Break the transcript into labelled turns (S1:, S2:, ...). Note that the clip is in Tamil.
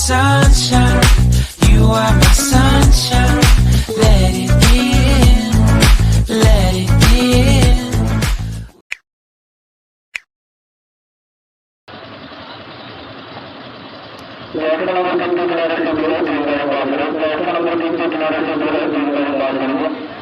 S1: sunshine. You are my sunshine. Let it in, let it in.
S2: Welcome to